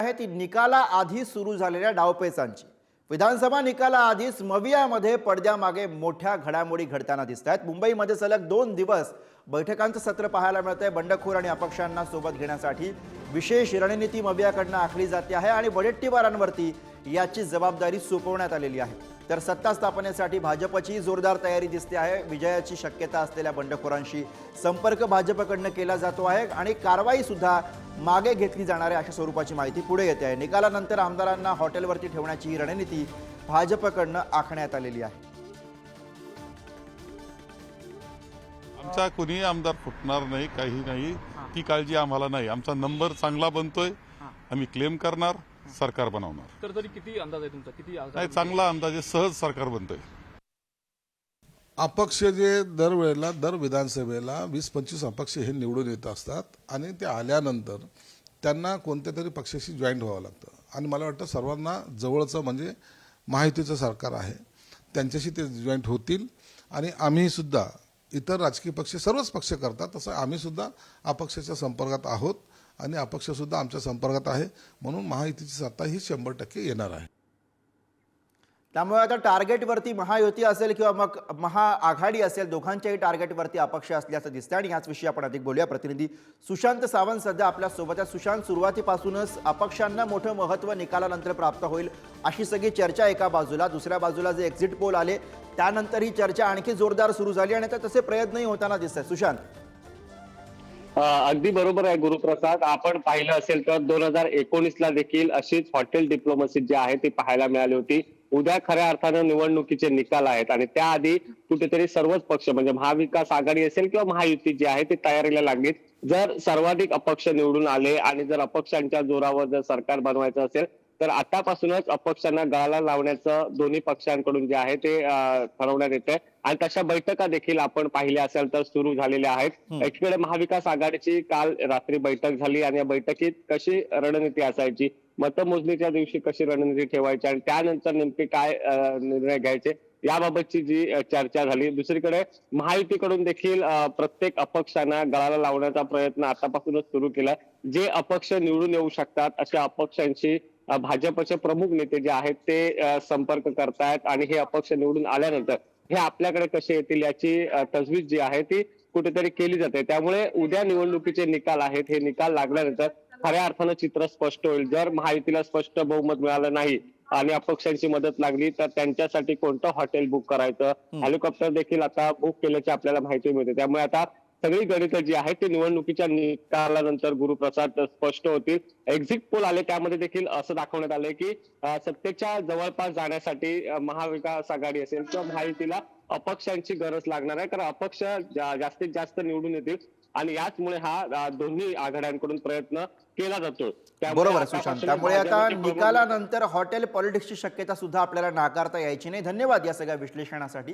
आहे ती निकाला आधी सुरू झालेल्या डावपेचांची। विधानसभा निकाला आधीच मवियामध्ये पडद्यामागे मोठ्या घडामोडी घडताना दिसत आहेत। मुंबईमध्ये सलग 2 दिवस बैठकांचं सत्र पाहायला मिळतंय। बंडखोर आणि अपक्षांना सोबत घेण्यासाठी विशेष रणनीती मवियाकडून आखली जाते आहे आणि वडेट्टीवारांवरती याची जबाबदारी सोपवण्यात आलेली आहे। तर सत्ता स्थापनेसाठी भाजपची जोरदार तयारी दिसते आहे। विजयाची शक्यता असलेल्या बंडखोरांशी संपर्क भाजपकडून केला जातो आहे आणि कारवाई सुद्धा मागे घेतली जाणार आहे अशा स्वरूपाची माहिती पुढे येते आहे। निकालानंतर आमदारांना हॉटेलवरती ठेवण्याची रणनीती भाजपकडून आखण्यात आलेली आहे। आमचा कोणी आमदार फुटणार नाही, काही नाही, ती काळजी आम्हाला नाही। आमचा नंबर चांगला बनतोय, आम्ही क्लेम करणार, सरकार बनवणार। तर तरी किती अंदाज आहे तुमचा? किती नाही, चांगला अंदाज आहे, सहज सरकार बनतोय। अपक्ष जे दरवेळेला दर विधानसभेला 20-25 अपक्ष हे निवडून येत असतात आणि ते आल्यानंतर त्यांना कोणत्या तरी पक्षाशी जॉईंट व्हावं लागतं आणि मला वाटतं सर्वांना जवळचं म्हणजे महायुतीचं सरकार आहे, त्यांच्याशी ते जॉईंट होतील आणि आम्ही सुद्धा इतर राजकीय पक्ष सर्वच पक्ष करतात तसं आम्ही सुद्धा अपक्षाच्या संपर्कात आहोत आणि अपक्ष सुद्धा आमच्या संपर्कात आहे, म्हणून महायुतीची सत्ता ही 100% येणार आहे। त्यामुळे आता टार्गेटवरती महायुती असेल किंवा मग महाआघाडी असेल, दोघांच्याही टार्गेटवरती अपक्ष असल्याचं दिसतं आणि याच विषयी आपण अधिक बोलूया। प्रतिनिधी सुशांत सावंत सध्या आपल्या सोबत आहे। सुशांत, सुरुवातीपासूनच अपक्षांना मोठं महत्त्व निकालानंतर प्राप्त होईल अशी सगळी चर्चा एका बाजूला, दुसऱ्या बाजूला जे एक्झिट पोल आले त्यानंतर ही चर्चा आणखी जोरदार सुरू झाली आणि आता तसे प्रयत्नही होताना दिसत आहेत। सुशांत, अगदी बरोबर आहे गुरुप्रसाद। आपण पाहिलं असेल तर 2019ला देखील अशीच हॉटेल डिप्लोमसी जी आहे ती पाहायला मिळाली होती। उद्या खऱ्या अर्थानं निवडणुकीचे निकाल आहेत आणि त्याआधी कुठेतरी सर्वच पक्ष म्हणजे महाविकास आघाडी असेल किंवा महायुती जी आहे ती तयारीला लागलीत। जर सर्वाधिक अपक्ष निवडून आले आणि जर अपक्षांच्या जोरावर जर सरकार बनवायचं असेल तर आतापासूनच अपक्षांना गळाला लावण्याचं दोन्ही पक्षांकडून जे आहे ते ठरवण्यात येतंय आणि तशा बैठका देखील आपण पाहिल्या असेल तर सुरू झालेल्या आहेत। एकीकडे महाविकास आघाडीची काल रात्री बैठक झाली आणि या बैठकीत कशी रणनीती असायची, मतमोजणीच्या दिवशी कशी रणनीती ठेवायची आणि त्यानंतर नेमके काय निर्णय घ्यायचे याबाबतची जी चर्चा झाली। दुसरीकडे महायुतीकडून देखील प्रत्येक अपक्षांना गळाला लावण्याचा प्रयत्न आतापासूनच सुरू केला। जे अपक्ष निवडून येऊ शकतात अशा अपक्षांशी भाजपचे प्रमुख नेते जे आहेत ते संपर्क करतायत आणि हे अपक्ष निवडून आल्यानंतर हे आपल्याकडे कसे येतील याची तजवीज जी आहे ती कुठेतरी केली जाते। त्यामुळे उद्या निवडणुकीचे निकाल आहेत, हे निकाल लागल्यानंतर खऱ्या अर्थानं चित्र स्पष्ट होईल। जर महायुतीला स्पष्ट बहुमत मिळालं नाही आणि अपक्षांची मदत लागली तर त्यांच्यासाठी कोणतं हॉटेल बुक करायचं, हेलिकॉप्टर देखील आता बुक केल्याची आपल्याला माहिती मिळते। त्यामुळे आता सगळी गणितं जी आहेत ती निवडणुकीच्या निकालानंतर गुरुप्रसाद स्पष्ट होतील। एक्झिट पोल आले त्यामध्ये देखील असं दाखवण्यात आलंय की सत्तेच्या जवळपास जाण्यासाठी महाविकास आघाडी असेल किंवा महायुतीला अपक्षांची गरज लागणार आहे, कारण अपक्ष जास्तीत जास्त निवडून येतील आणि याचमुळे हा दोन्ही आघाड्यांकडून प्रयत्न केला जातो। बरोबर सुशांत, त्यामुळे आता निकालानंतर हॉटेल पॉलिटिक्सची शक्यता सुद्धा आपल्याला नाकारता यायची नाही। धन्यवाद या सगळ्या विश्लेषणासाठी।